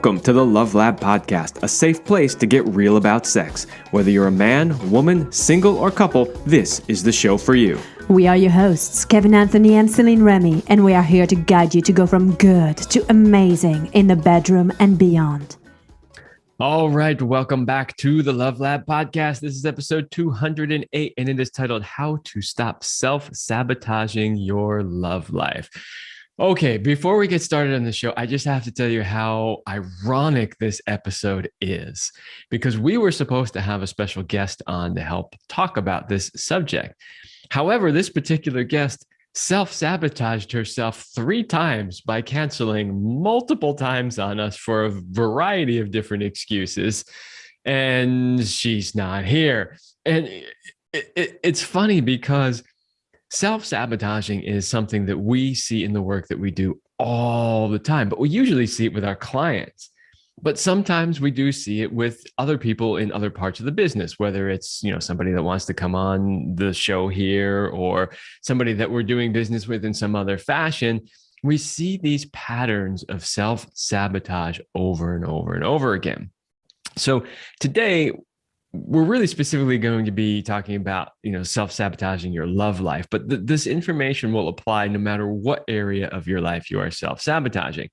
Welcome to the Love Lab Podcast, a safe place to get real about sex. Whether you're a man, woman, single, or couple, this is the show for you. We are your hosts, Kevin Anthony and Céline Remy, and we are here to guide you to go from good to amazing in the bedroom and beyond. All right, welcome back to the Love Lab Podcast. This is episode 208, and it is titled How to Stop Self-Sabotaging Your Love Life. Okay, before we get started on the show, I just have to tell you how ironic this episode is, because we were supposed to have a special guest on to help talk about this subject. However, this particular guest self-sabotaged herself 3 times by canceling multiple times on us for a variety of different excuses, and she's not here. And it's funny because self-sabotaging is something that we see in the work that we do all the time, but we usually see it with our clients. But sometimes we do see it with other people in other parts of the business, whether it's, somebody that wants to come on the show here or somebody that we're doing business with in some other fashion. We see these patterns of self-sabotage over and over and over again. So today, we're really specifically going to be talking about, self-sabotaging your love life, but this information will apply no matter what area of your life you are self-sabotaging.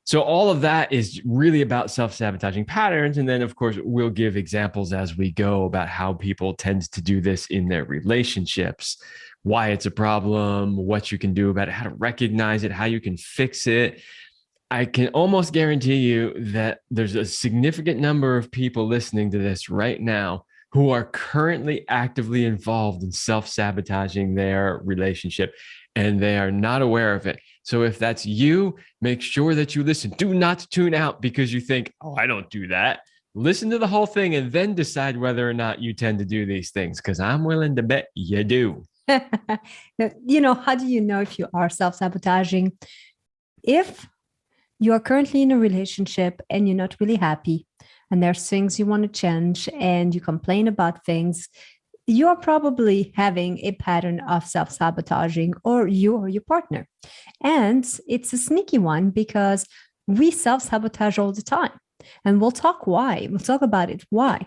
So all of that is really about self-sabotaging patterns. And then, of course, we'll give examples as we go about how people tend to do this in their relationships, why it's a problem, what you can do about it, how to recognize it, how you can fix it. I can almost guarantee you that there's a significant number of people listening to this right now who are currently actively involved in self-sabotaging their relationship, and they are not aware of it. So if that's you, make sure that you listen. Do not tune out because you think, oh, I don't do that. Listen to the whole thing and then decide whether or not you tend to do these things, because I'm willing to bet you do. How do you know if you are self-sabotaging? If you are currently in a relationship and you're not really happy, and there's things you want to change and you complain about things, you're probably having a pattern of self-sabotaging, or you or your partner. And it's a sneaky one because we self-sabotage all the time. And we'll talk why. We'll talk about it why.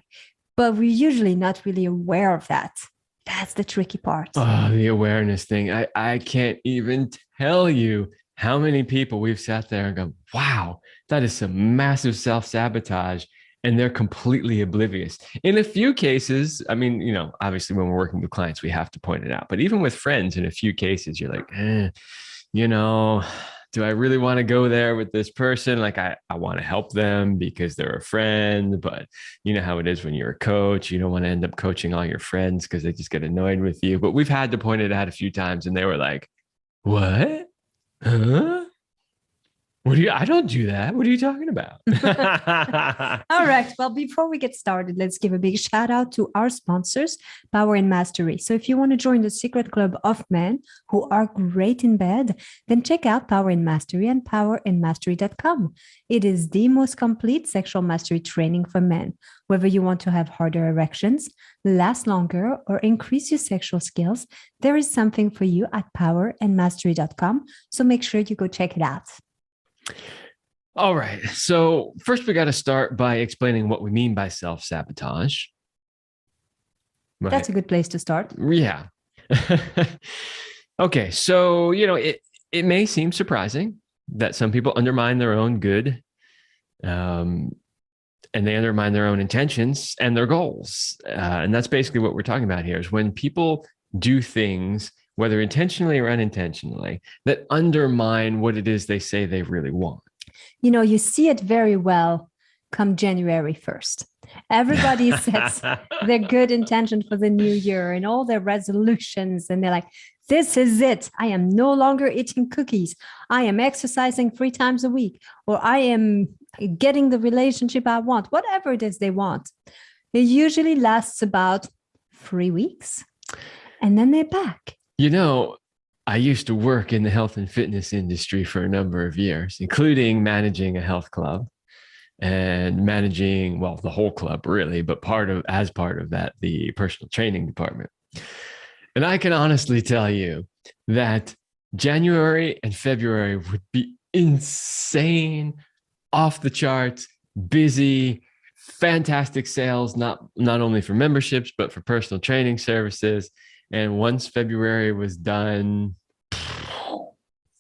But we're usually not really aware of that. That's the tricky part. Oh, the awareness thing. I can't even tell you how many people we've sat there and go, wow, that is some massive self-sabotage. And they're completely oblivious. In a few cases, obviously when we're working with clients, we have to point it out. But even with friends, in a few cases, you're like, do I really want to go there with this person? Like, I want to help them because they're a friend. But you know how it is when you're a coach. You don't want to end up coaching all your friends because they just get annoyed with you. But we've had to point it out a few times. And they were like, what? Huh? I don't do that. What are you talking about? All right. Well, before we get started, let's give a big shout out to our sponsors, Power and Mastery. So if you want to join the secret club of men who are great in bed, then check out Power and Mastery and powerandmastery.com. It is the most complete sexual mastery training for men. Whether you want to have harder erections, last longer, or increase your sexual skills, there is something for you at powerandmastery.com. So make sure you go check it out. All right. So first, we got to start by explaining what we mean by self-sabotage. Right. That's a good place to start. Yeah. Okay. So, it may seem surprising that some people undermine their own good, and they undermine their own intentions and their goals. And that's basically what we're talking about here, is when people do things, whether intentionally or unintentionally, that undermine what it is they say they really want. You see it very well come January 1st. Everybody sets their good intention for the new year and all their resolutions. And they're like, this is it. I am no longer eating cookies. I am exercising 3 times a week, or I am getting the relationship I want, whatever it is they want. It usually lasts about 3 weeks, and then they're back. I used to work in the health and fitness industry for a number of years, including managing a health club and managing, the whole club really, but as part of that, the personal training department. And I can honestly tell you that January and February would be insane off the charts, busy, fantastic sales, not only for memberships, but for personal training services. And once February was done,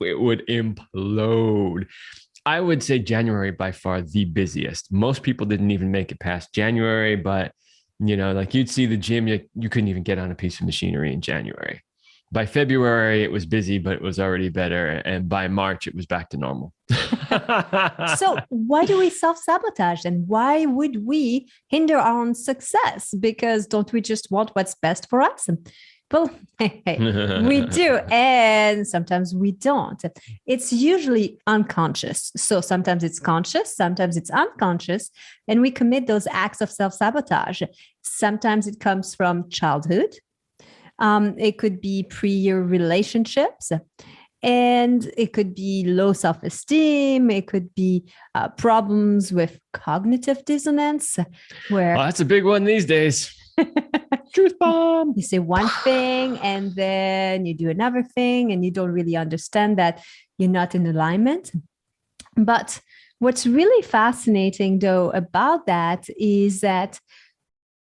it would implode. I would say January by far the busiest. Most people didn't even make it past January, but like you'd see the gym, you couldn't even get on a piece of machinery in January. By February, it was busy, but it was already better. And by March, it was back to normal. So why do we self-sabotage, and why would we hinder our own success? Because don't we just want what's best for us? Well, we do. And sometimes we don't. It's usually unconscious. So sometimes it's conscious, sometimes it's unconscious, and we commit those acts of self-sabotage. Sometimes it comes from childhood. It could be pre-year relationships, and it could be low self-esteem. It could be problems with cognitive dissonance, where that's a big one these days. Truth bomb. You say one thing and then you do another thing, and you don't really understand that you're not in alignment. But what's really fascinating, though, about that is that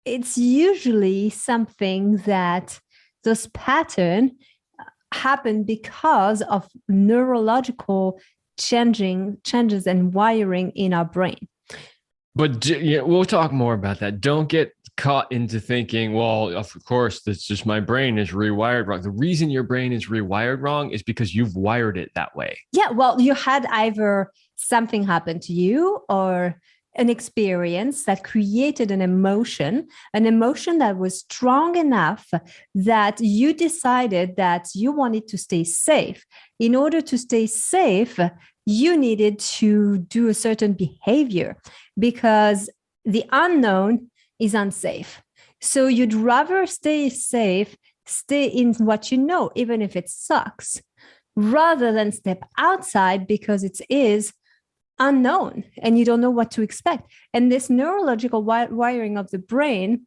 it's usually something that those patterns happen because of neurological changes and wiring in our brain. But we'll talk more about that. Don't get caught into thinking, well, of course, that's just my brain is rewired wrong. The reason your brain is rewired wrong is because you've wired it that way. Yeah, well, you had either something happen to you or an experience that created an emotion that was strong enough that you decided that you wanted to stay safe. In order to stay safe, you needed to do a certain behavior because the unknown is unsafe. So you'd rather stay safe, stay in what you know, even if it sucks, rather than step outside because it is unknown and you don't know what to expect. And this neurological wiring of the brain,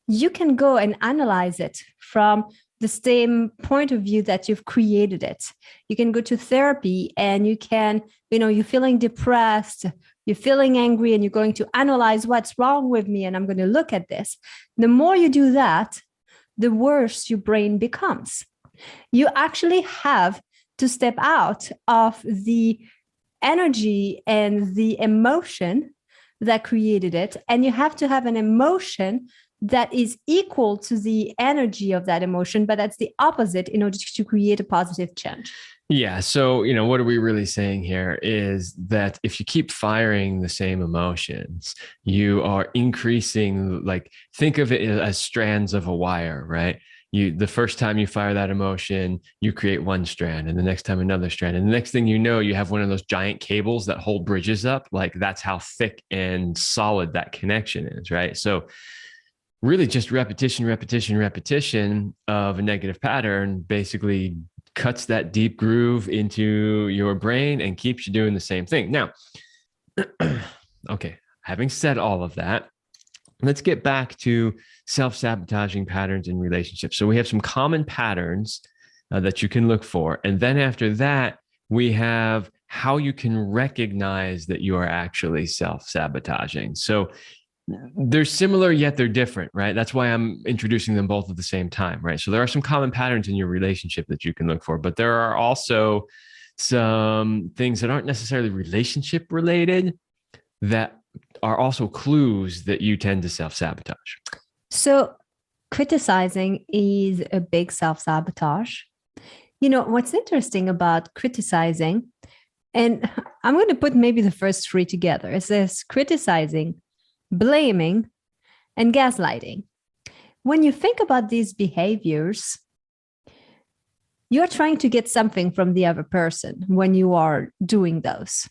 you can go and analyze it from the same point of view that you've created it. You can go to therapy and you can, you're feeling depressed, you're feeling angry, and you're going to analyze what's wrong with me. And I'm going to look at this. The more you do that, the worse your brain becomes. You actually have to step out of the energy and the emotion that created it. And you have to have an emotion that is equal to the energy of that emotion, but that's the opposite in order to create a positive change. Yeah. So, what are we really saying here is that if you keep firing the same emotions, you are increasing, think of it as strands of a wire, right? The first time you fire that emotion, you create one strand, and the next time another strand. And the next thing you know, you have one of those giant cables that hold bridges up. That's how thick and solid that connection is, right? So really just repetition of a negative pattern basically cuts that deep groove into your brain and keeps you doing the same thing. Now, okay, having said all of that, let's get back to self-sabotaging patterns in relationships. So we have some common patterns that you can look for. And then after that, we have how you can recognize that you are actually self-sabotaging. So they're similar, yet they're different, right? That's why I'm introducing them both at the same time, right? So there are some common patterns in your relationship that you can look for, but there are also some things that aren't necessarily relationship related that are also clues that you tend to self-sabotage. So criticizing is a big self-sabotage. What's interesting about criticizing, and I'm going to put maybe the first three together. It says criticizing, blaming, and gaslighting. When you think about these behaviors, you're trying to get something from the other person when you are doing those.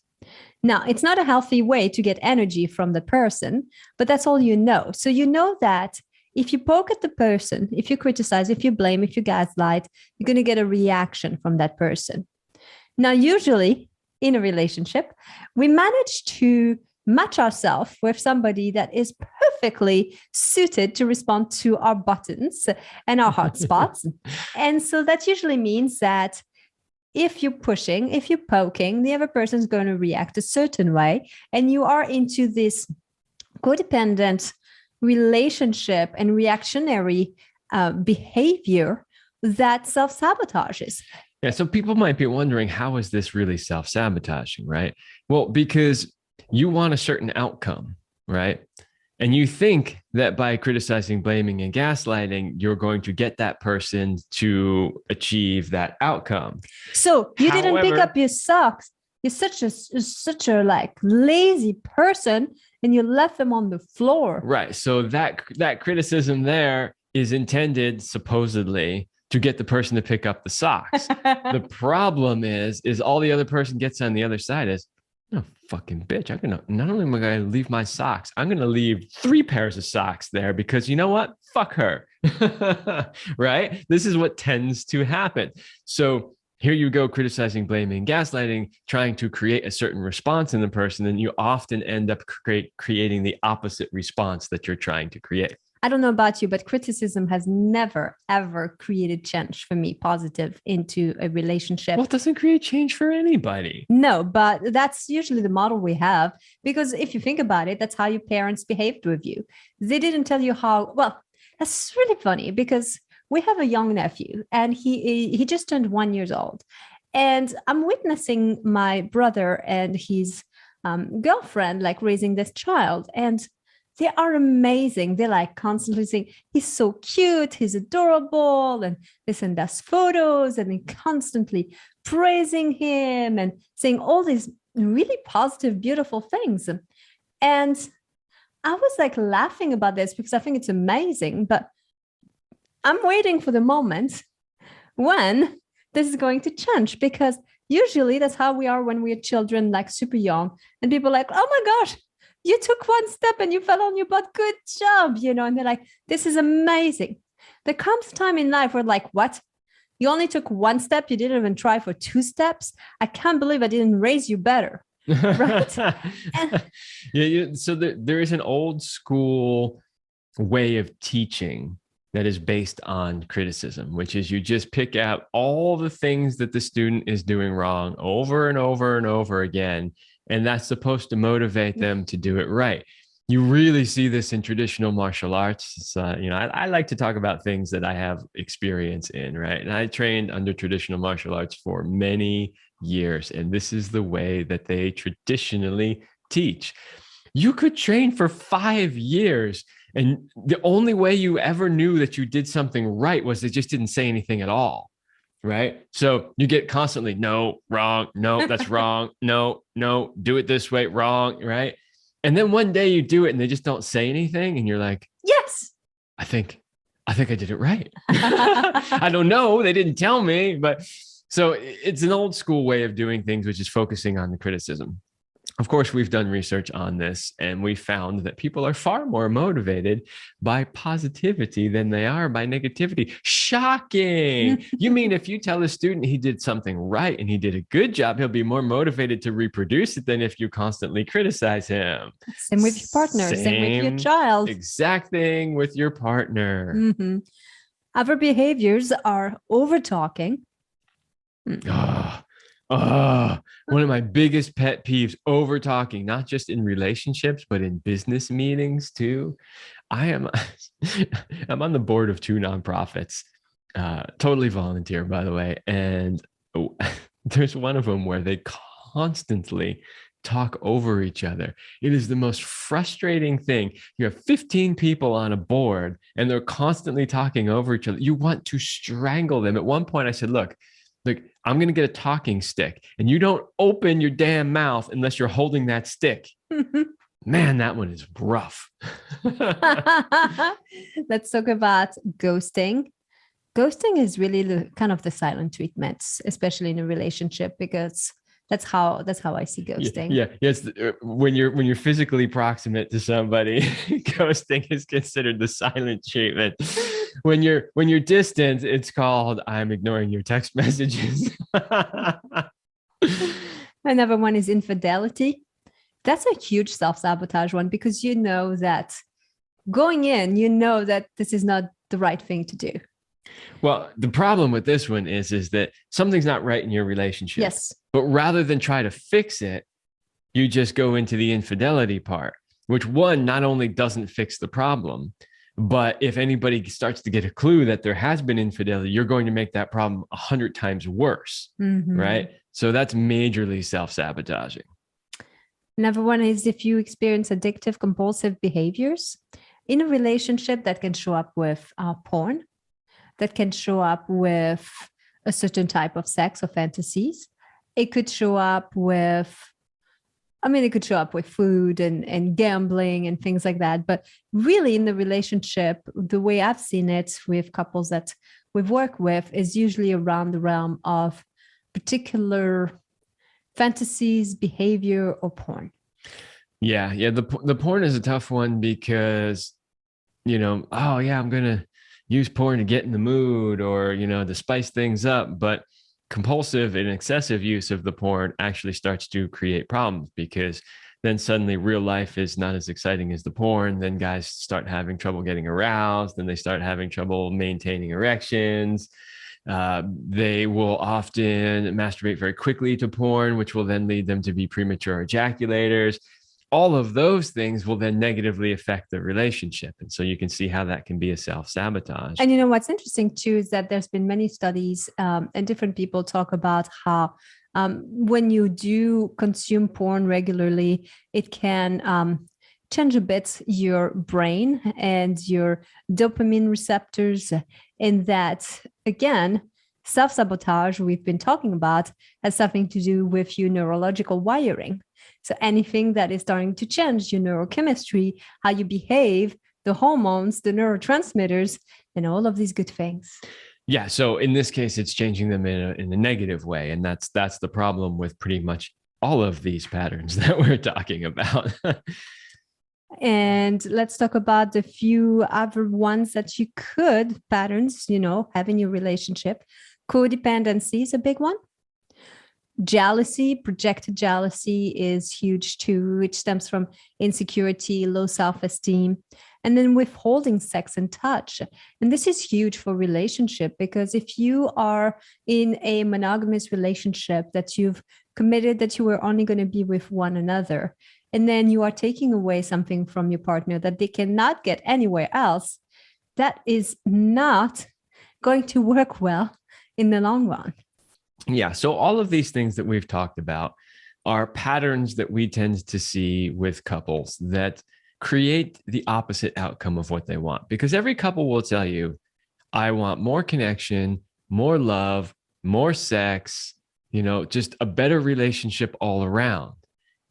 Now, it's not a healthy way to get energy from the person, but that's all you know. So you know that if you poke at the person, if you criticize, if you blame, if you gaslight, you're going to get a reaction from that person. Now, usually in a relationship, we manage to match ourselves with somebody that is perfectly suited to respond to our buttons and our hot spots. And so that usually means that if you're pushing, if you're poking, the other person's going to react a certain way. And you are into this codependent relationship and reactionary behavior that self-sabotages. Yeah, so people might be wondering, how is this really self-sabotaging, right? Well, because you want a certain outcome, right? And you think that by criticizing, blaming, and gaslighting, you're going to get that person to achieve that outcome. So you didn't pick up your socks. You're such a like lazy person, and you left them on the floor. Right. So that criticism there is intended supposedly to get the person to pick up the socks. The problem is all the other person gets on the other side is, no, fucking bitch. I'm gonna not only am I gonna leave my socks, I'm gonna leave 3 pairs of socks there because you know what? Fuck her. Right? This is what tends to happen. So here you go, criticizing, blaming, gaslighting, trying to create a certain response in the person, and you often end up creating the opposite response that you're trying to create. I don't know about you, but criticism has never, ever created change for me, positive into a relationship. Well, it doesn't create change for anybody. No, but that's usually the model we have. Because if you think about it, that's how your parents behaved with you. They didn't tell you how, well, that's really funny because we have a young nephew and he just turned 1 year old. And I'm witnessing my brother and his girlfriend like raising this child. And they are amazing. They're like constantly saying, he's so cute, he's adorable. And they send us photos and they're constantly praising him and saying all these really positive, beautiful things. And I was like laughing about this because I think it's amazing. But I'm waiting for the moment when this is going to change, because usually that's how we are when we're children, like super young. And people are like, oh my gosh, you took one step and you fell on your butt. Good job. And they're like, this is amazing. There comes a time in life where like, what? You only took one step. You didn't even try for 2 steps. I can't believe I didn't raise you better. Right. So there is an old school way of teaching that is based on criticism, which is you just pick out all the things that the student is doing wrong over and over and over again. And that's supposed to motivate them to do it right. You really see this in traditional martial arts. I like to talk about things that I have experience in, right? And I trained under traditional martial arts for many years. And this is the way that they traditionally teach. You could train for 5 years. And the only way you ever knew that you did something right was they just didn't say anything at all. Right. So you get constantly, no, wrong, no, that's wrong. No, do it this way, wrong. Right. And then one day you do it and they just don't say anything. And you're like, yes, I think I did it right. I don't know. They didn't tell me. But so it's an old school way of doing things, which is focusing on the criticism. Of course, we've done research on this and we found that people are far more motivated by positivity than they are by negativity. Shocking. You mean if you tell a student he did something right and he did a good job, he'll be more motivated to reproduce it than if you constantly criticize him. Same with your partner, same with your child. Exact thing with your partner. Mm-hmm. Other behaviors are over talking. One of my biggest pet peeves, over talking, not just in relationships, but in business meetings too. I'm on the board of 2 nonprofits, totally volunteer, by the way. And there's one of them where they constantly talk over each other. It is the most frustrating thing. You have 15 people on a board and they're constantly talking over each other. You want to strangle them. At one point I said, look, I'm going to get a talking stick and you don't open your damn mouth unless you're holding that stick. Man, that one is rough. Let's talk about ghosting. Ghosting is really kind of the silent treatment, especially in a relationship, because that's how I see ghosting. Yeah. Yes. When you're physically proximate to somebody, ghosting is considered the silent treatment. When you're distant, it's called I'm ignoring your text messages. Another one is infidelity. That's a huge self-sabotage one, because you know that going in, you know that this is not the right thing to do. Well, the problem with this one is that something's not right in your relationship. Yes. But rather than try to fix it, you just go into the infidelity part, which one not only doesn't fix the problem, but if anybody starts to get a clue that there has been infidelity, you're going to make that problem 100 times worse, right? So that's majorly self-sabotaging. Another one is if you experience addictive, compulsive behaviors in a relationship that can show up with porn, that can show up with a certain type of sex or fantasies. It could show up with, it could show up with food and gambling and things like that. But really in the relationship, the way I've seen it with couples that we've worked with is usually around the realm of particular fantasies, behavior, or porn. Yeah. The porn is a tough one because, oh yeah, I'm going to use porn to get in the mood or, to spice things up. But compulsive and excessive use of the porn actually starts to create problems because then suddenly real life is not as exciting as the porn. Then guys start having trouble getting aroused, and they start having trouble maintaining erections. They will often masturbate very quickly to porn, which will then lead them to be premature ejaculators. All of those things will then negatively affect the relationship. And so you can see how that can be a self-sabotage. And what's interesting too is that there's been many studies and different people talk about how when you do consume porn regularly, it can change a bit your brain and your dopamine receptors. And that, again, self-sabotage we've been talking about has something to do with your neurological wiring. So anything that is starting to change your neurochemistry, how you behave, the hormones, the neurotransmitters, and all of these good things. Yeah. So in this case, it's changing them in a negative way. And that's the problem with pretty much all of these patterns that we're talking about. And let's talk about the few other ones that you could patterns, have in your relationship. Codependency is a big one. Jealousy, projected jealousy is huge too, which stems from insecurity, low self-esteem, and then withholding sex and touch. And this is huge for relationship because if you are in a monogamous relationship that you've committed that you are only going to be with one another, and then you are taking away something from your partner that they cannot get anywhere else, that is not going to work well in the long run. Yeah. So all of these things that we've talked about are patterns that we tend to see with couples that create the opposite outcome of what they want. Because every couple will tell you, I want more connection, more love, more sex, just a better relationship all around.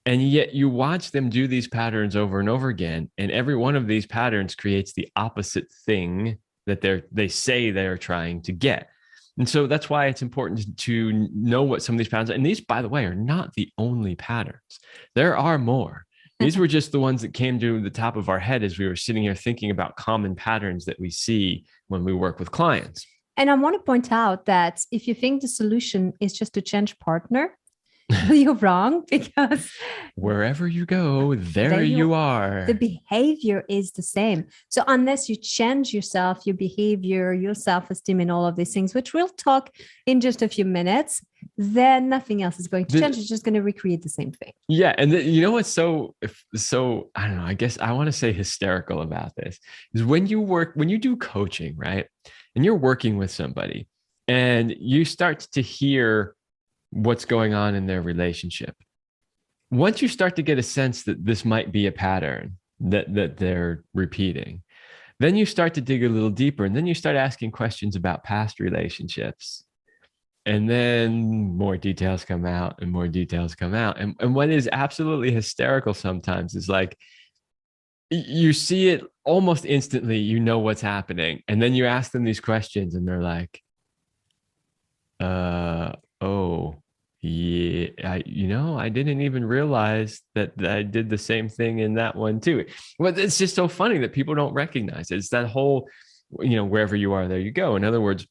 And yet you watch them do these patterns over and over again. And every one of these patterns creates the opposite thing that they say they're trying to get. And so that's why it's important to know what some of these patterns, and these, by the way, are not the only patterns. There are more. These were just the ones that came to the top of our head as we were sitting here thinking about common patterns that we see when we work with clients. And I want to point out that if you think the solution is just to change partner, you're wrong, because wherever you go, there you are. The behavior is the same. So unless you change yourself, your behavior, your self-esteem, and all of these things, which we'll talk in just a few minutes, then nothing else is going to change. It's just going to recreate the same thing. Yeah. And what's so, I don't know, I guess I want to say hysterical about this is when you do coaching, right? And you're working with somebody and you start to hear what's going on in their relationship. Once you start to get a sense that this might be a pattern that they're repeating, then you start to dig a little deeper, and then you start asking questions about past relationships. And then more details come out and more details come out. And what is absolutely hysterical sometimes is like, you see it almost instantly, you know what's happening. And then you ask them these questions and they're like, oh, yeah, I didn't even realize that I did the same thing in that one too. But it's just so funny that people don't recognize it. It's that whole, wherever you are, there you go. In other words,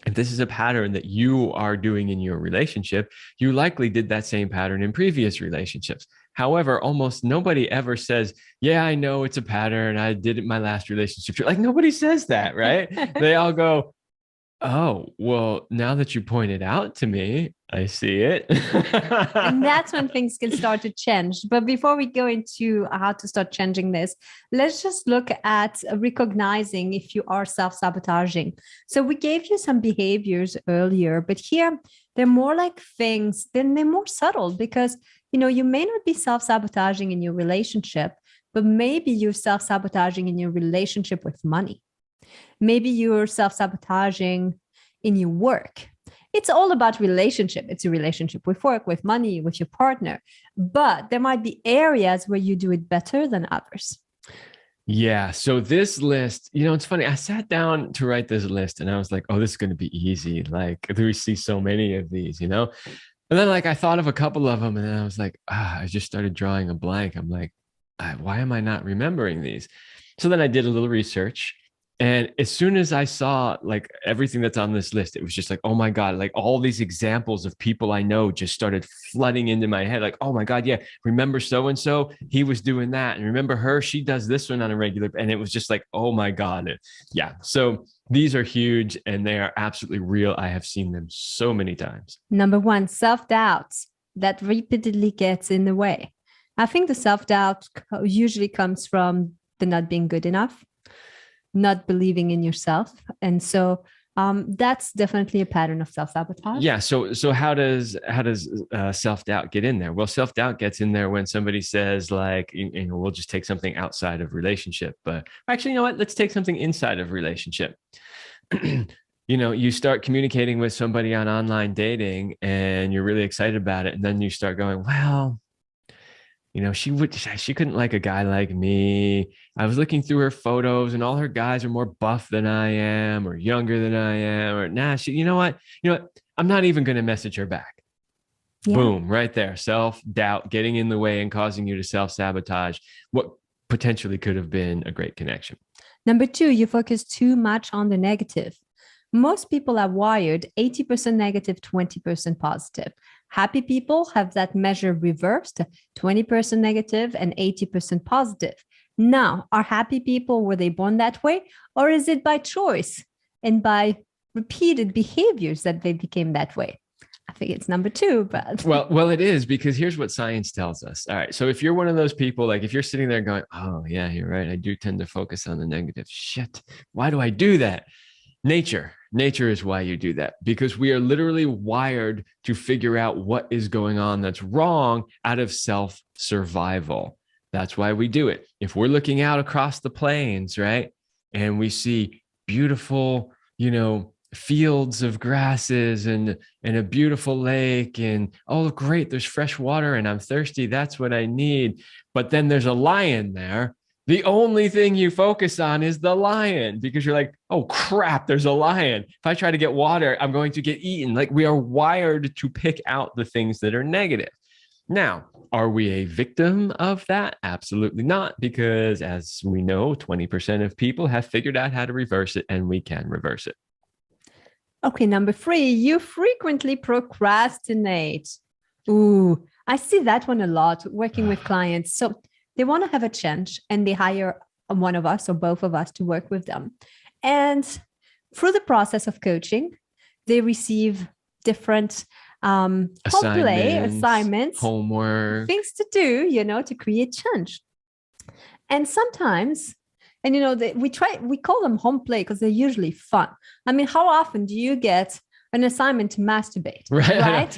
if this is a pattern that you are doing in your relationship, you likely did that same pattern in previous relationships. However, almost nobody ever says, yeah, I know it's a pattern. I did it in my last relationship. Like nobody says that, right? They all go, Oh, well, now that you point it out to me, I see it. And that's when things can start to change. But before we go into how to start changing this, let's just look at recognizing if you are self sabotaging. So we gave you some behaviors earlier, but here they're more like things, then they're more subtle because, you may not be self sabotaging in your relationship, but maybe you're self sabotaging in your relationship with money. Maybe you're self sabotaging in your work. It's all about relationship. It's a relationship with work, with money, with your partner. But there might be areas where you do it better than others. Yeah. So this list, it's funny. I sat down to write this list and I was like, oh, this is going to be easy. Like, we see so many of these. And then, like, I thought of a couple of them and then I was like, I just started drawing a blank. I'm like, why am I not remembering these? So then I did a little research. And as soon as I saw like everything that's on this list, it was just like, oh my God, like all these examples of people I know just started flooding into my head. Like, oh my God, yeah, remember so and so? He was doing that. And remember her? She does this one on a regular. And it was just like, oh my God. Yeah. So these are huge and they are absolutely real. I have seen them so many times. Number one, self doubt that repeatedly gets in the way. I think the self doubt usually comes from the not being good enough, not believing in yourself. And so that's definitely a pattern of self-sabotage. Yeah. So how does self-doubt get in there? Well, self-doubt gets in there when somebody says like, we'll just take something outside of relationship, but actually, you know what? Let's take something inside of relationship. You start communicating with somebody on online dating and you're really excited about it. And then you start going, well, she couldn't like a guy like me. I was looking through her photos and all her guys are more buff than I am or younger than I am, or you know what? I'm not even going to message her back. Yeah. Boom, right there. Self-doubt getting in the way and causing you to self-sabotage what potentially could have been a great connection. Number two, you focus too much on the negative. Most people are wired 80% negative, 20% positive. Happy people have that measure reversed, 20% negative and 80% positive. Now, are happy people, were they born that way? Or is it by choice and by repeated behaviors that they became that way? I think it's number two, but well, it is, because here's what science tells us. All right. So if you're one of those people, like if you're sitting there going, oh yeah, you're right, I do tend to focus on the negative. Shit, why do I do that? Nature is why you do that, because we are literally wired to figure out what is going on that's wrong out of self-survival. That's why we do it. If we're looking out across the plains, right, and we see beautiful, fields of grasses and a beautiful lake, and oh great, there's fresh water and I'm thirsty, that's what I need. But then there's a lion there. The only thing you focus on is the lion, because you're like, oh crap, there's a lion. If I try to get water, I'm going to get eaten. Like, we are wired to pick out the things that are negative. Now, are we a victim of that? Absolutely not, because as we know, 20% of people have figured out how to reverse it, and we can reverse it. Okay, number three, you frequently procrastinate. Ooh, I see that one a lot working with clients. So they want to have a change and they hire one of us or both of us to work with them. And through the process of coaching, they receive different assignments, homework, things to do, to create change. And sometimes, and we call them home play because they're usually fun. I mean, how often do you get an assignment to masturbate? Right?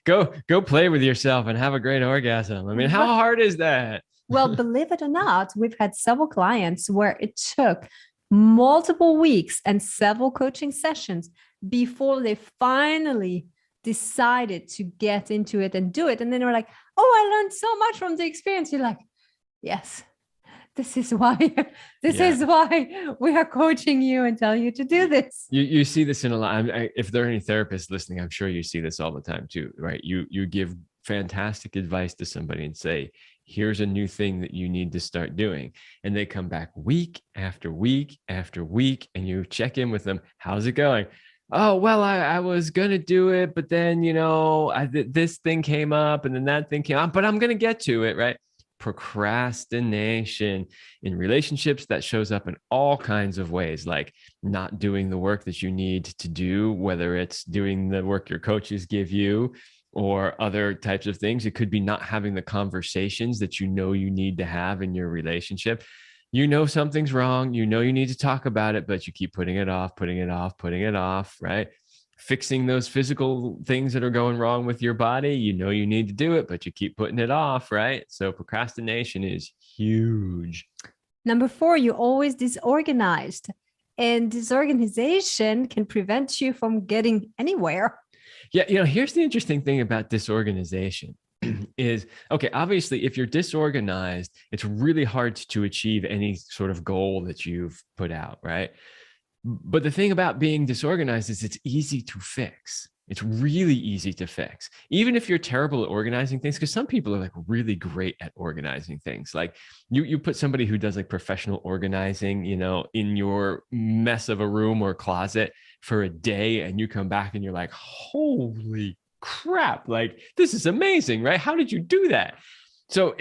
Go play with yourself and have a great orgasm. I mean, how hard is that? Well, believe it or not, we've had several clients where it took multiple weeks and several coaching sessions before they finally decided to get into it and do it. And then they were like, oh, I learned so much from the experience. You're like, yes, this is why we are coaching you and tell you to do this. You see this in a lot. If there are any therapists listening, I'm sure you see this all the time too, right? You give fantastic advice to somebody and say, here's a new thing that you need to start doing. And they come back week after week after week, and you check in with them. How's it going? Oh, well, I was going to do it, but then, this thing came up and then that thing came up, but I'm going to get to it, right? procrastination. In relationships, that shows up in all kinds of ways, like not doing the work that you need to do, whether it's doing the work your coaches give you or other types of things. It could be not having the conversations that you know you need to have in your relationship. You know something's wrong, you know you need to talk about it, but you keep putting it off, putting it off, putting it off, right? Fixing those physical things that are going wrong with your body, you know you need to do it, but you keep putting it off, right? So procrastination is huge. Number 4, you're always disorganized. And disorganization can prevent you from getting anywhere. Yeah, here's the interesting thing about disorganization is, okay, obviously, if you're disorganized, it's really hard to achieve any sort of goal that you've put out, right? But the thing about being disorganized is it's easy to fix. It's really easy to fix, even if you're terrible at organizing things, because some people are like really great at organizing things. Like you put somebody who does like professional organizing, in your mess of a room or closet for a day, and you come back and you're like, holy crap, like this is amazing, right? How did you do that? So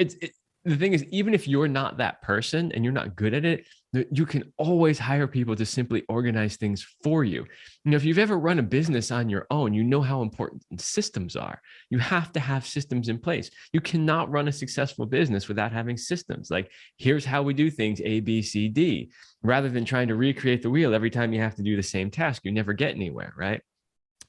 the thing is, even if you're not that person and you're not good at it, you can always hire people to simply organize things for you. If you've ever run a business on your own, you know how important systems are. You have to have systems in place. You cannot run a successful business without having systems. Like, here's how we do things, A, B, C, D, rather than trying to recreate the wheel every time you have to do the same task. You never get anywhere, right?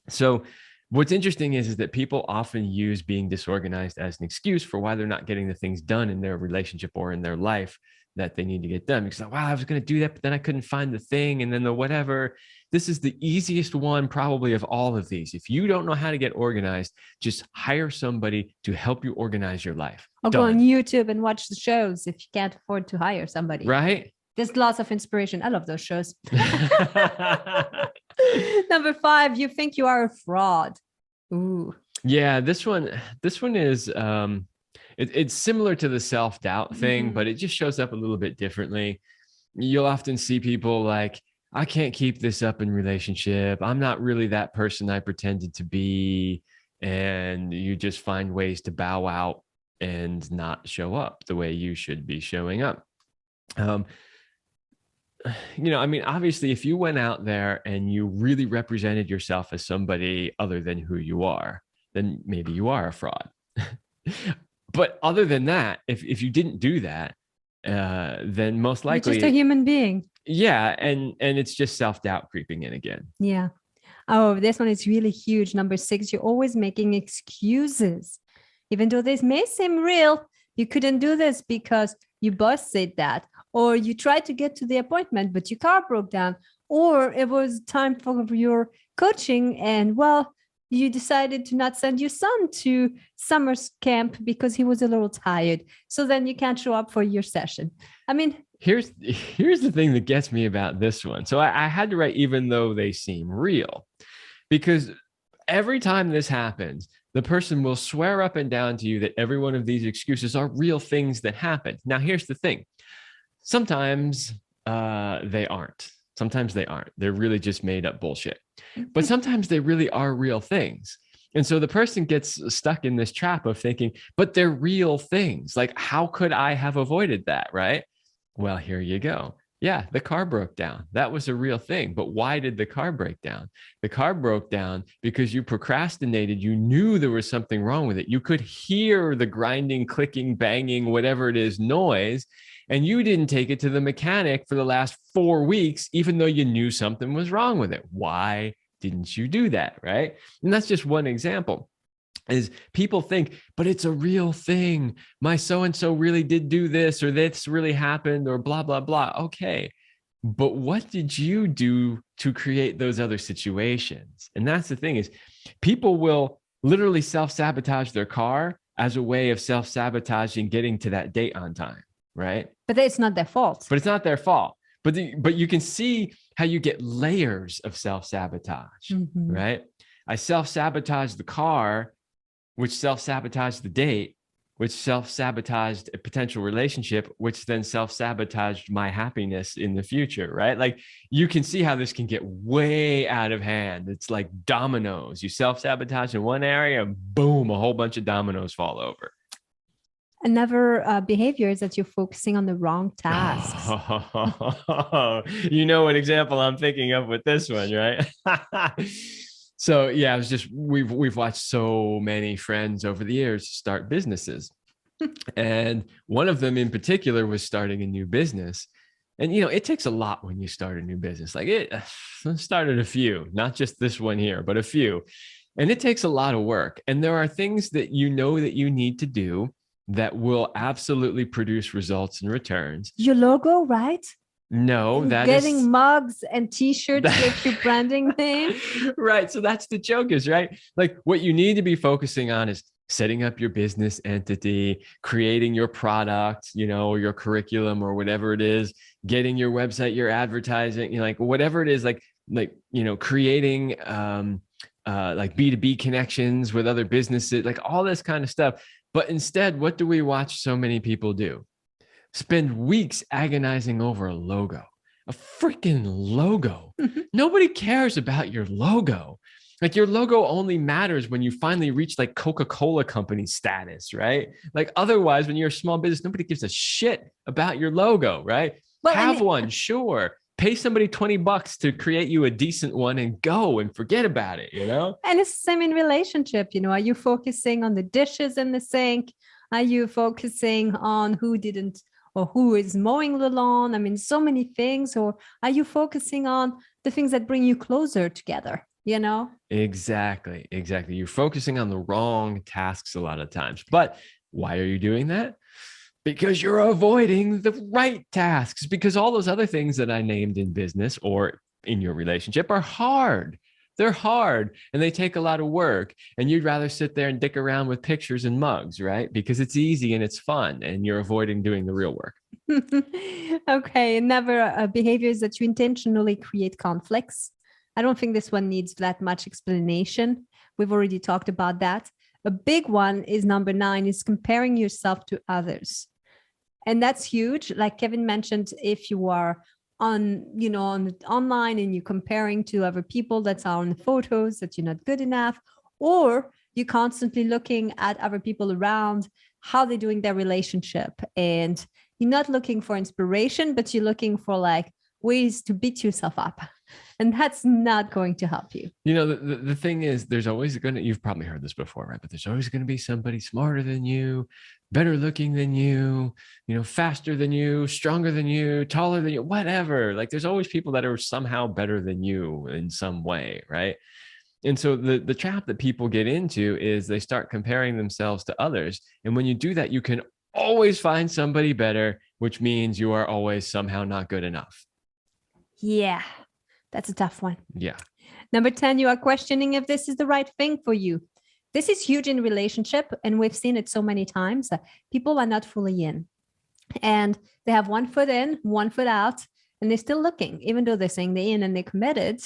So what's interesting is that people often use being disorganized as an excuse for why they're not getting the things done in their relationship or in their life that they need to get done. Because, wow, I was going to do that, but then I couldn't find the thing, and then the whatever. This is the easiest one probably of all of these. If you don't know how to get organized, just hire somebody to help you organize your life. Or go on YouTube and watch the shows if you can't afford to hire somebody. Right? There's lots of inspiration. I love those shows. Number 5, you think you are a fraud. Ooh. Yeah, this one is it's similar to the self-doubt thing, but it just shows up a little bit differently. You'll often see people like, I can't keep this up in relationship. I'm not really that person I pretended to be. And you just find ways to bow out and not show up the way you should be showing up. Obviously, if you went out there and you really represented yourself as somebody other than who you are, then maybe you are a fraud. But other than that, if you didn't do that, then most likely you're just a human being. Yeah, and it's just self-doubt creeping in again. Yeah. Oh, this one is really huge. Number 6, you're always making excuses. Even though this may seem real, you couldn't do this because your boss said that, or you tried to get to the appointment, but your car broke down, or it was time for your coaching and, well, you decided to not send your son to summer camp because he was a little tired. So then you can't show up for your session. I mean, here's the thing that gets me about this one. So I had to write, even though they seem real, because every time this happens, the person will swear up and down to you that every one of these excuses are real things that happened. Now, here's the thing. Sometimes they aren't. Sometimes they aren't. They're really just made up bullshit. But sometimes they really are real things. And so the person gets stuck in this trap of thinking, but they're real things. Like, how could I have avoided that, right? Well, here you go. Yeah, the car broke down. That was a real thing. But why did the car break down? The car broke down because you procrastinated. You knew there was something wrong with it. You could hear the grinding, clicking, banging, whatever it is, noise. And you didn't take it to the mechanic for the last 4 weeks, even though you knew something was wrong with it. Why didn't you do that, right? And that's just one example. Is people think, but it's a real thing. My so-and-so really did do this, or this really happened, or blah, blah, blah. Okay. But what did you do to create those other situations? And that's the thing, is people will literally self-sabotage their car as a way of self-sabotaging getting to that date on time, right? But it's not their fault. But it's not their fault. But you can see how you get layers of self-sabotage, right? I self-sabotaged the car, which self-sabotaged the date, which self-sabotaged a potential relationship, which then self-sabotaged my happiness in the future, right? Like, you can see how this can get way out of hand. It's like dominoes. You self-sabotage in one area, and boom, a whole bunch of dominoes fall over. Another behavior is that you're focusing on the wrong tasks. You know what example I'm thinking of with this one, right? So yeah, I was just we've watched so many friends over the years start businesses. And one of them in particular was starting a new business. And it takes a lot when you start a new business. Like I started a few, not just this one here, but a few. And it takes a lot of work. And there are things that that you need to do that will absolutely produce results and returns. Your logo, right? No, And that getting is mugs and t-shirts with your branding name. Right. So that's the joke is, right? Like what you need to be focusing on is setting up your business entity, creating your product, your curriculum or whatever it is, getting your website, your advertising, like whatever it is, creating like B2B connections with other businesses, like all this kind of stuff. But instead, what do we watch so many people do? Spend weeks agonizing over a logo, a freaking logo. Nobody cares about your logo. Like your logo only matters when you finally reach like Coca-Cola company status, right? Like otherwise, when you're a small business, nobody gives a shit about your logo, right? Well, have one, sure. Pay somebody $20 to create you a decent one and go and forget about it, And it's the same in relationship, are you focusing on the dishes in the sink? Are you focusing on who didn't or who is mowing the lawn? I mean, so many things. Or are you focusing on the things that bring you closer together? Exactly. You're focusing on the wrong tasks a lot of times. But why are you doing that? Because you're avoiding the right tasks, because all those other things that I named in business or in your relationship are hard. They're hard and they take a lot of work, and you'd rather sit there and dick around with pictures and mugs, right? Because it's easy and it's fun and you're avoiding doing the real work. Okay. Another behavior is that you intentionally create conflicts. I don't think this one needs that much explanation. We've already talked about that. A big one is number 9 is comparing yourself to others. And that's huge. Like Kevin mentioned, if you are online and you're comparing to other people that are on the photos that you're not good enough, or you're constantly looking at other people around, how they're doing their relationship, and you're not looking for inspiration, but you're looking for like ways to beat yourself up. And that's not going to help you. The thing is, there's always you've probably heard this before, right? But there's always going to be somebody smarter than you, better looking than you, faster than you, stronger than you, taller than you, whatever. Like there's always people that are somehow better than you in some way, right? And so the trap that people get into is they start comparing themselves to others. And when you do that, you can always find somebody better, which means you are always somehow not good enough. Yeah, that's a tough one. Yeah. Number 10, you are questioning if this is the right thing for you. This is huge in relationship, and we've seen it so many times. People are not fully in, and they have one foot in, one foot out, and they're still looking, even though they're saying they're in and they're committed.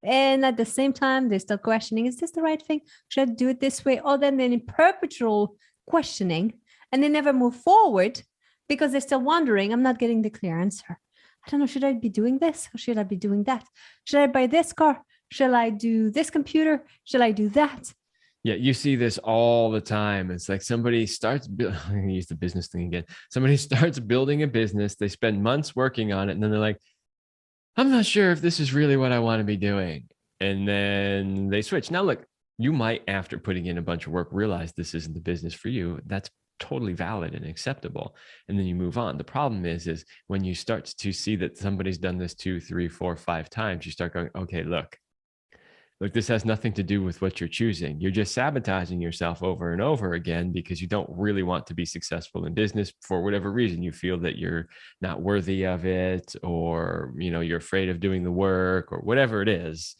And at the same time, they're still questioning, is this the right thing? Should I do it this way? Or then they're in perpetual questioning, and they never move forward because they're still wondering, I'm not getting the clear answer. I don't know, should I be doing this or should I be doing that? Should I buy this car? Should I do this computer? Should I do that? Yeah, you see this all the time. It's like somebody starts, I'm going to use the business thing again. Somebody starts building a business. They spend months working on it. And then they're like, I'm not sure if this is really what I want to be doing. And then they switch. Now, look, you might, after putting in a bunch of work, realize this isn't the business for you. That's totally valid and acceptable. And then you move on. The problem is when you start to see that somebody's done this 2, 3, 4, 5 times, you start going, okay, look, this has nothing to do with what you're choosing. You're just sabotaging yourself over and over again because you don't really want to be successful in business for whatever reason. You feel that you're not worthy of it, or, you're afraid of doing the work, or whatever it is.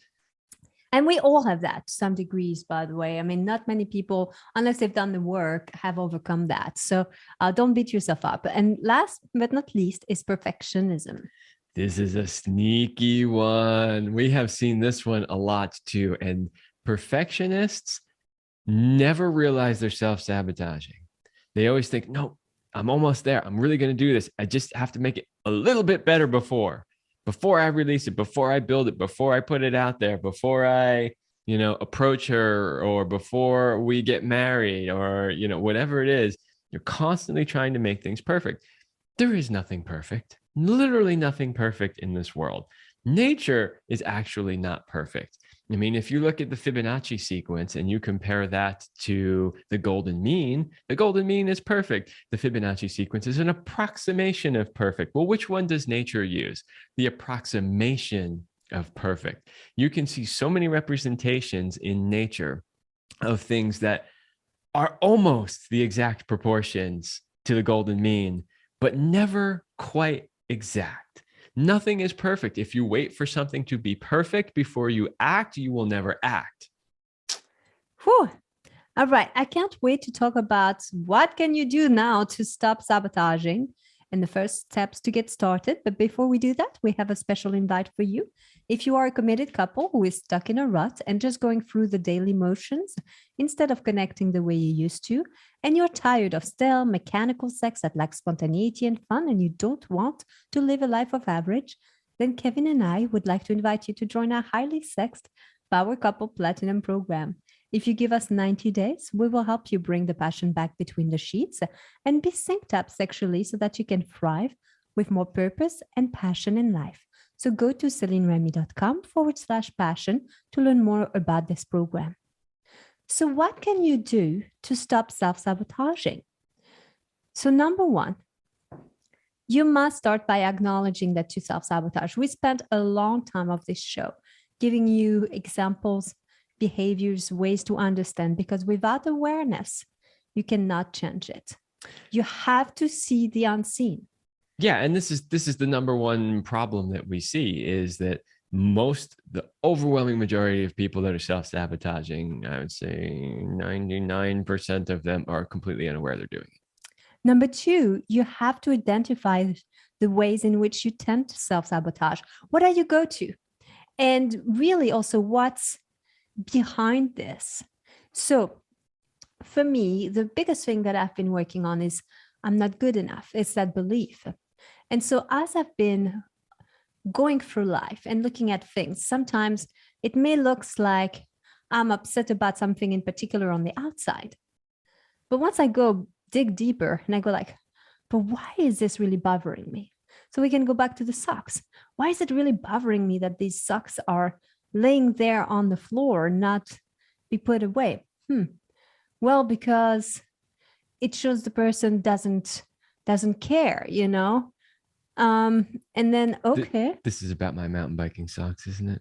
And we all have that to some degrees, by the way. I mean, not many people, unless they've done the work, have overcome that. So don't beat yourself up. And last but not least is perfectionism. This is a sneaky one. We have seen this one a lot too. And perfectionists never realize they're self-sabotaging. They always think, no, I'm almost there. I'm really going to do this. I just have to make it a little bit better before I release it, before I build it, before I put it out there, before I, approach her, or before we get married, or, whatever it is. You're constantly trying to make things perfect. There is nothing perfect, literally nothing perfect in this world. Nature is actually not perfect. I mean, if you look at the Fibonacci sequence and you compare that to the golden mean is perfect. The Fibonacci sequence is an approximation of perfect. Well, which one does nature use? The approximation of perfect. You can see so many representations in nature of things that are almost the exact proportions to the golden mean, but never quite exact. Nothing is perfect. If you wait for something to be perfect before you act, you will never act. Whew. All right. I can't wait to talk about what can you do now to stop sabotaging and the first steps to get started. But before we do that, we have a special invite for you. If you are a committed couple who is stuck in a rut and just going through the daily motions instead of connecting the way you used to, and you're tired of stale, mechanical sex that lacks spontaneity and fun, and you don't want to live a life of average, then Kevin and I would like to invite you to join our highly sexed Power Couple Platinum program. If you give us 90 days, we will help you bring the passion back between the sheets and be synced up sexually so that you can thrive with more purpose and passion in life. So go to celineremy.com/passion to learn more about this program. So what can you do to stop self-sabotaging? So number one, you must start by acknowledging that you self-sabotage. We spent a long time of this show giving you examples, behaviors, ways to understand, because without awareness, you cannot change it. You have to see the unseen. Yeah, and this is the number one problem that we see is that the overwhelming majority of people that are self-sabotaging, I would say 99% of them are completely unaware they're doing it. Number two, you have to identify the ways in which you tend to self-sabotage. What are your go-to? And really also what's behind this. So for me, the biggest thing that I've been working on is I'm not good enough. It's that belief. And so as I've been going through life and looking at things, sometimes it may look like I'm upset about something in particular on the outside. But once I go dig deeper and I go like, but why is this really bothering me? So we can go back to the socks. Why is it really bothering me that these socks are laying there on the floor, not be put away? Well, because it shows the person doesn't care, you know? And then, okay. This is about my mountain biking socks, isn't it?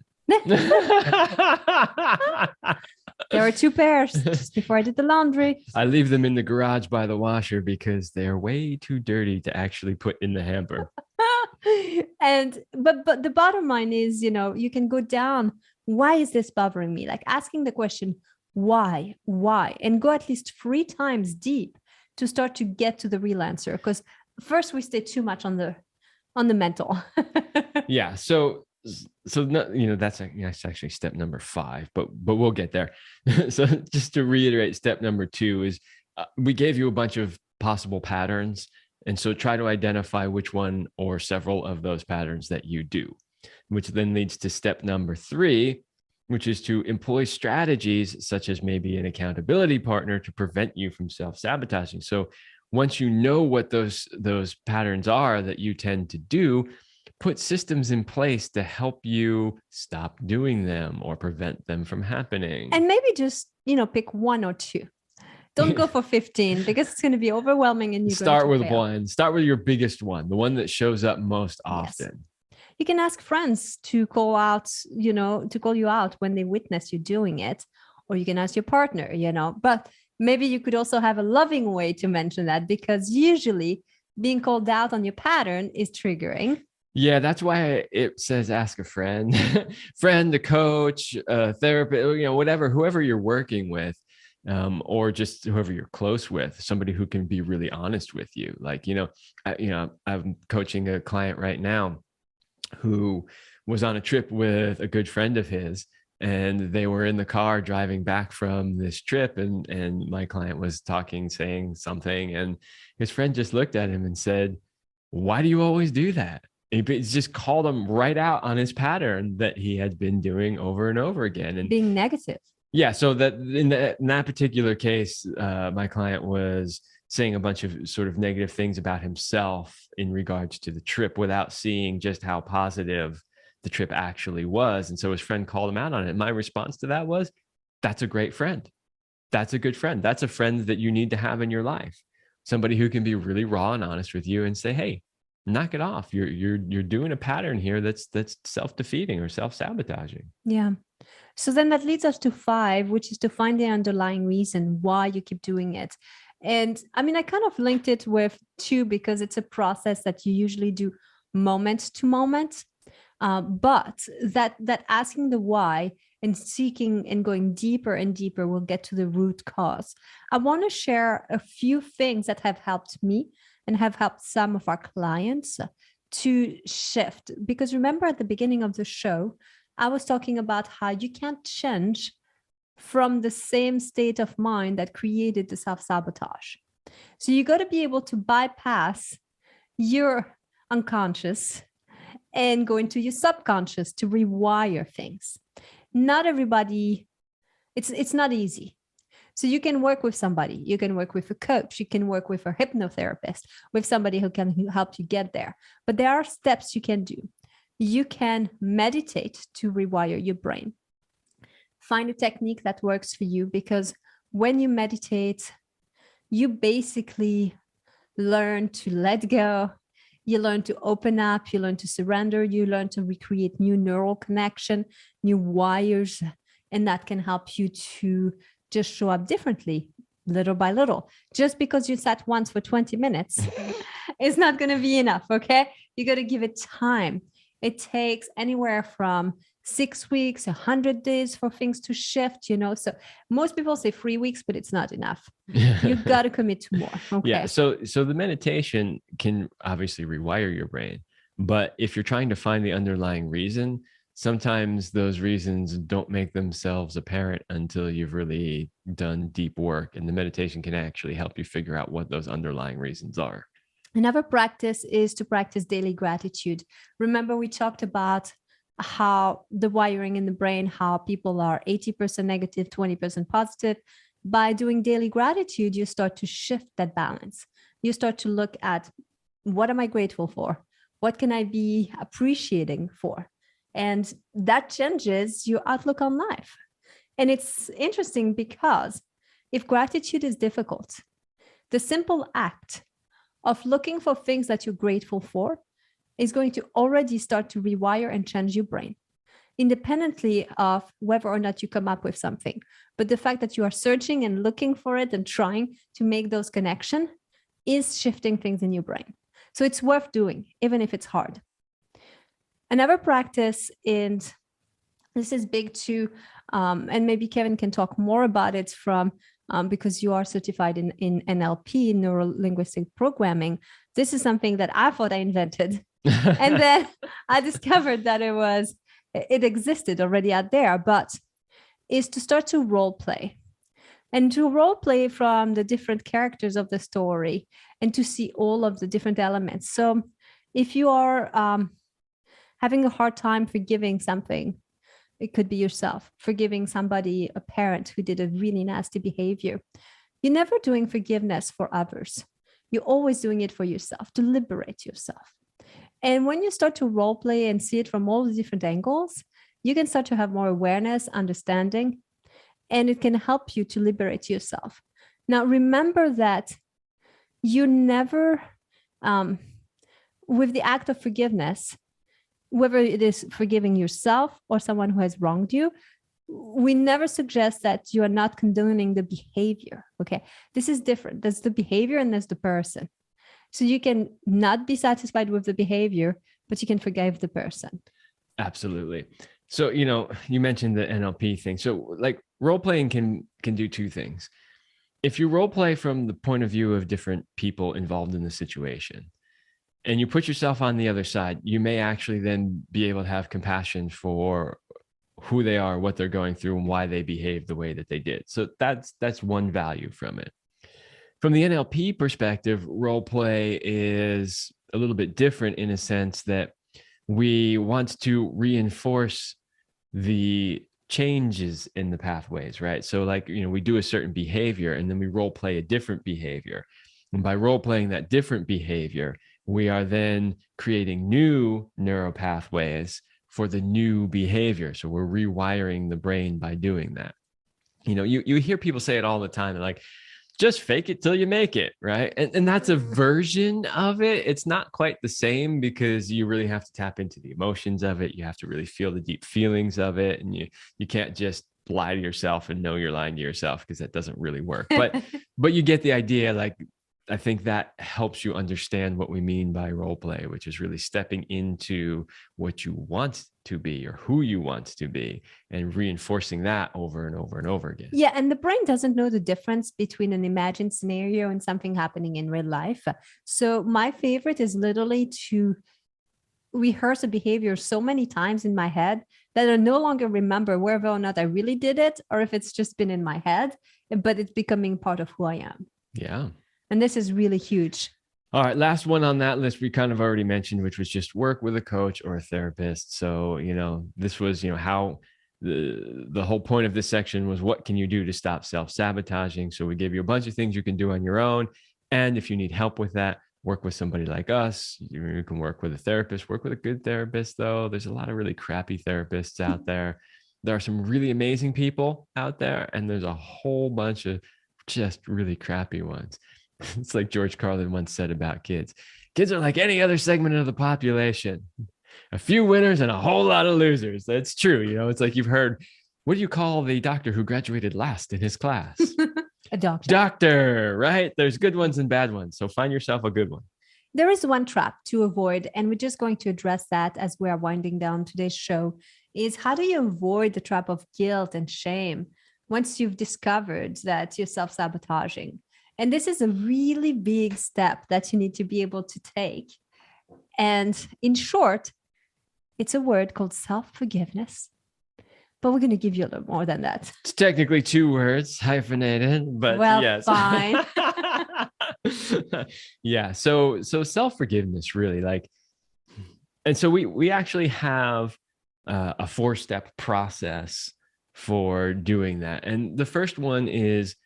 There are 2 pairs just before I did the laundry. I leave them in the garage by the washer because they're way too dirty to actually put in the hamper. But the bottom line is, you know, you can go down. Why is this bothering me? Like asking the question, why, and go at least 3 times deep to start to get to the real answer. Because first we stay too much on the mental. Yeah. So no, you know, that's actually step number 5, but we'll get there. So just to reiterate, step number 2 is we gave you a bunch of possible patterns. And so try to identify which one or several of those patterns that you do, which then leads to step number 3, which is to employ strategies such as maybe an accountability partner to prevent you from self-sabotaging. So once you know what those patterns are that you tend to do, put systems in place to help you stop doing them or prevent them from happening. And maybe just, you know, pick 1 or 2. Don't go for 15 because it's going to be overwhelming and you start with one. Start with your biggest one, the one that shows up most often. Yes. You can ask friends to call out, you know, to call you out when they witness you doing it, or you can ask your partner, you know, but maybe you could also have a loving way to mention that, because usually being called out on your pattern is triggering. Yeah, that's why it says ask a friend, a coach, a therapist, you know, whoever you're working with. Or just whoever you're close with, somebody who can be really honest with you. Like, I'm coaching a client right now who was on a trip with a good friend of his, and they were in the car driving back from this trip, and my client was saying something, and his friend just looked at him and said, "Why do you always do that?" He just called him right out on his pattern that he had been doing over and over again, and being negative. Yeah. So that in that particular case, my client was saying a bunch of sort of negative things about himself in regards to the trip without seeing just how positive the trip actually was. And so his friend called him out on it. My response to that was, that's a great friend. That's a good friend. That's a friend that you need to have in your life. Somebody who can be really raw and honest with you and say, hey, knock it off. You're doing a pattern here that's self-defeating or self-sabotaging. Yeah. So then that leads us to 5, which is to find the underlying reason why you keep doing it. And I mean, I kind of linked it with 2 because it's a process that you usually do moment to moment. But that asking the why and seeking and going deeper and deeper will get to the root cause. I want to share a few things that have helped me and have helped some of our clients to shift. Because remember at the beginning of the show, I was talking about how you can't change from the same state of mind that created the self-sabotage. So you got to be able to bypass your unconscious and go into your subconscious to rewire things. Not everybody, it's not easy. So you can work with somebody, you can work with a coach, you can work with a hypnotherapist, with somebody who can help you get there. But there are steps you can do. You can meditate to rewire your brain. Find a technique that works for you, because when you meditate, you basically learn to let go. You learn to open up, you learn to surrender, you learn to recreate new neural connection, new wires, and that can help you to just show up differently, little by little. Just because you sat once for 20 minutes is not going to be enough, okay? You got to give it time. It takes anywhere from 6 weeks, 100 days for things to shift, you know? So most people say 3 weeks, but it's not enough. You got to commit to more. Okay. Yeah. So the meditation can obviously rewire your brain, but if you're trying to find the underlying reason, sometimes those reasons don't make themselves apparent until you've really done deep work, and the meditation can actually help you figure out what those underlying reasons are. Another practice is to practice daily gratitude. Remember, we talked about how the wiring in the brain, how people are 80% negative, 20% positive. By doing daily gratitude, you start to shift that balance. You start to look at, what am I grateful for? What can I be appreciating for? And that changes your outlook on life. And it's interesting because if gratitude is difficult, the simple act of looking for things that you're grateful for is going to already start to rewire and change your brain, independently of whether or not you come up with something. But the fact that you are searching and looking for it and trying to make those connections is shifting things in your brain. So it's worth doing, even if it's hard. Another practice, and this is big too, and maybe Kevin can talk more about it from because you are certified in NLP, neuro-linguistic programming. This is something that I thought I invented. And then I discovered that it existed already out there, but is to start to role play, and to role play from the different characters of the story and to see all of the different elements. So if you are having a hard time forgiving something, it could be yourself, forgiving somebody, a parent who did a really nasty behavior. You're never doing forgiveness for others. You're always doing it for yourself, to liberate yourself. And when you start to role play and see it from all the different angles, you can start to have more awareness, understanding, and it can help you to liberate yourself. Now, remember that you never, with the act of forgiveness, whether it is forgiving yourself or someone who has wronged you, we never suggest that you are not condoning the behavior. Okay, this is different. There's the behavior and there's the person. So you can not be satisfied with the behavior, but you can forgive the person. Absolutely. So, you mentioned the NLP thing. So like role playing can do 2 things. If you role play from the point of view of different people involved in the situation, and you put yourself on the other side, you may actually then be able to have compassion for who they are, what they're going through, and why they behave the way that they did. So that's one value from it. From the NLP perspective, role play is a little bit different in a sense that we want to reinforce the changes in the pathways, right? So like, we do a certain behavior and then we role play a different behavior. And by role playing that different behavior, we are then creating new neural pathways for the new behavior. So we're rewiring the brain by doing that. You hear people say it all the time, like, just fake it till you make it, right? And that's a version of it. It's not quite the same because you really have to tap into the emotions of it. You have to really feel the deep feelings of it. And you can't just lie to yourself and know you're lying to yourself, because that doesn't really work. But you get the idea. Like, I think that helps you understand what we mean by role play, which is really stepping into what you want to be or who you want to be and reinforcing that over and over and over again. Yeah. And the brain doesn't know the difference between an imagined scenario and something happening in real life. So my favorite is literally to rehearse a behavior so many times in my head that I no longer remember whether or not I really did it or if it's just been in my head, but it's becoming part of who I am. Yeah. And this is really huge. All right, last one on that list we kind of already mentioned, which was just work with a coach or a therapist. So, this was, how the whole point of this section was, what can you do to stop self-sabotaging? So we gave you a bunch of things you can do on your own. And if you need help with that, work with somebody like us. You can work with a therapist, work with a good therapist, though. There's a lot of really crappy therapists out there. There are some really amazing people out there, and there's a whole bunch of just really crappy ones. It's like George Carlin once said about kids. Kids are like any other segment of the population. A few winners and a whole lot of losers. That's true. It's like you've heard, what do you call the doctor who graduated last in his class? A doctor. Doctor, right? There's good ones and bad ones. So find yourself a good one. There is one trap to avoid, and we're just going to address that as we are winding down today's show, is how do you avoid the trap of guilt and shame once you've discovered that you're self-sabotaging? And this is a really big step that you need to be able to take. And in short, it's a word called self-forgiveness. But we're going to give you a little more than that. It's technically 2 words, hyphenated, but well, yes. Fine. Yeah. So self-forgiveness, really, and so we actually have a 4-step process for doing that. And the first one is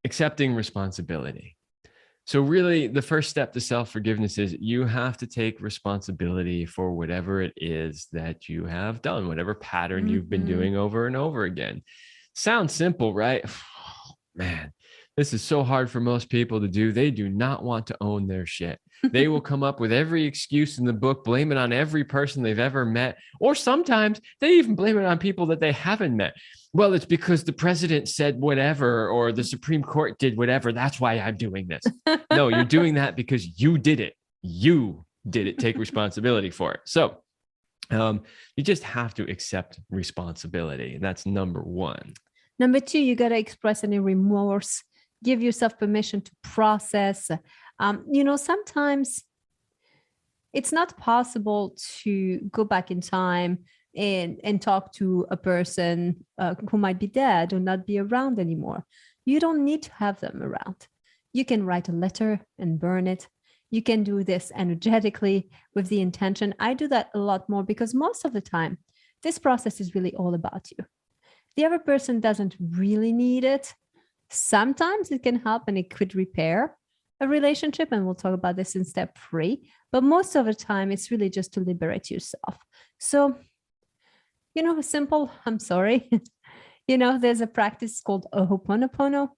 accepting responsibility. So really, the first step to self-forgiveness is you have to take responsibility for whatever it is that you have done, whatever pattern you've been doing over and over again. Sounds simple, right? Oh, man, this is so hard for most people to do. They do not want to own their shit. They will come up with every excuse in the book, blame it on every person they've ever met, or sometimes they even blame it on people that they haven't met. Well, it's because the president said whatever, or the Supreme Court did whatever. That's why I'm doing this. No, you're doing that because you did it. You did it. Take responsibility for it. So you just have to accept responsibility. And that's number 1. Number 2, you got to express any remorse. Give yourself permission to process. Sometimes it's not possible to go back in time and talk to a person who might be dead or not be around anymore. You don't need to have them around. You can write a letter and burn it. You can do this energetically with the intention. I do that a lot more because most of the time, this process is really all about you. The other person doesn't really need it. Sometimes it can help and it could repair a relationship. And we'll talk about this in step 3. But most of the time, it's really just to liberate yourself. So, a simple, I'm sorry. There's a practice called Ho'oponopono,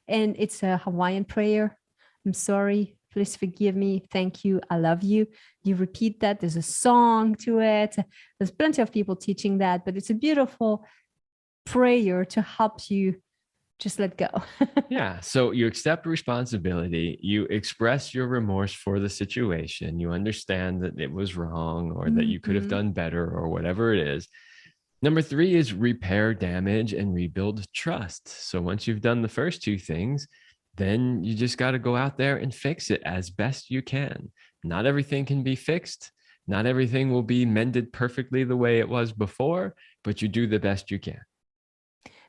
and it's a Hawaiian prayer. I'm sorry. Please forgive me. Thank you. I love you. You repeat that. There's a song to it. There's plenty of people teaching that, but it's a beautiful prayer to help you just let go. Yeah. So you accept responsibility. You express your remorse for the situation. You understand that it was wrong or that you could have done better or whatever it is. Number 3 is repair damage and rebuild trust. So once you've done the first 2 things, then you just got to go out there and fix it as best you can. Not everything can be fixed. Not everything will be mended perfectly the way it was before, but you do the best you can.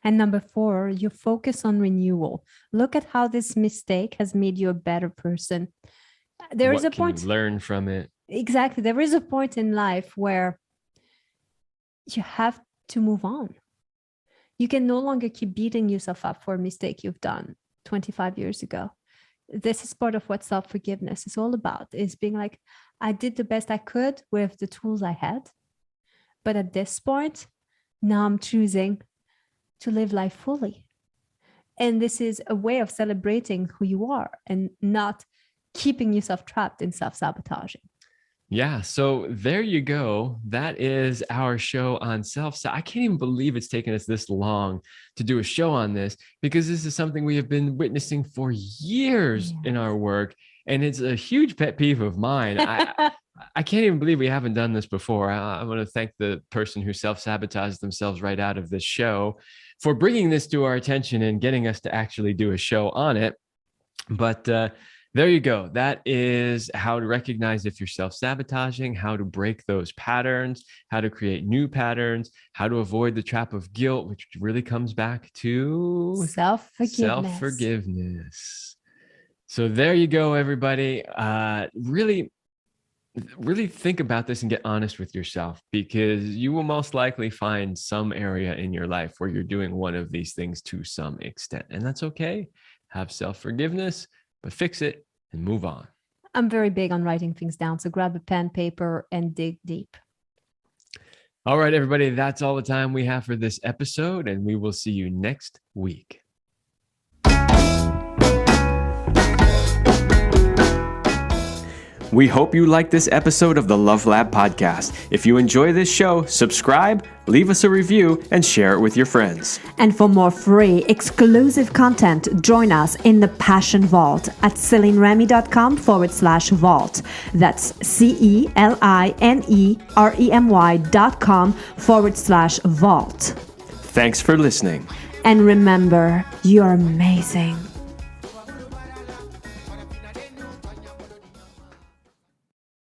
And number 4, you focus on renewal. Look at how this mistake has made you a better person. There is a point. You learn from it. Exactly. There is a point in life where you have to move on. You can no longer keep beating yourself up for a mistake you've done 25 years ago. this is part of what self-forgiveness is all about, is being like, I did the best I could with the tools I had. But at this point, now I'm choosing to live life fully. And this is a way of celebrating who you are and not keeping yourself trapped in self-sabotaging. Yeah. So there you go. That is our show on I can't even believe it's taken us this long to do a show on this, because this is something we have been witnessing for years in our work. And it's a huge pet peeve of mine. I can't even believe we haven't done this before. I want to thank the person who self-sabotaged themselves right out of this show for bringing this to our attention and getting us to actually do a show on it. But there you go. That is how to recognize if you're self-sabotaging, how to break those patterns, how to create new patterns, how to avoid the trap of guilt, which really comes back to self-forgiveness. So there you go, everybody. Really think about this and get honest with yourself, because you will most likely find some area in your life where you're doing one of these things to some extent. And that's okay. Have self-forgiveness, but fix it and move on. I'm very big on writing things down. So grab a pen, paper, and dig deep. All right, everybody. That's all the time we have for this episode, and we will see you next week. We hope you liked this episode of the Love Lab podcast. If you enjoy this show, subscribe, leave us a review, and share it with your friends. And for more free, exclusive content, join us in the Passion Vault at CelineRemy.com/vault. That's CelineRemy.com/vault. Thanks for listening. And remember, you're amazing.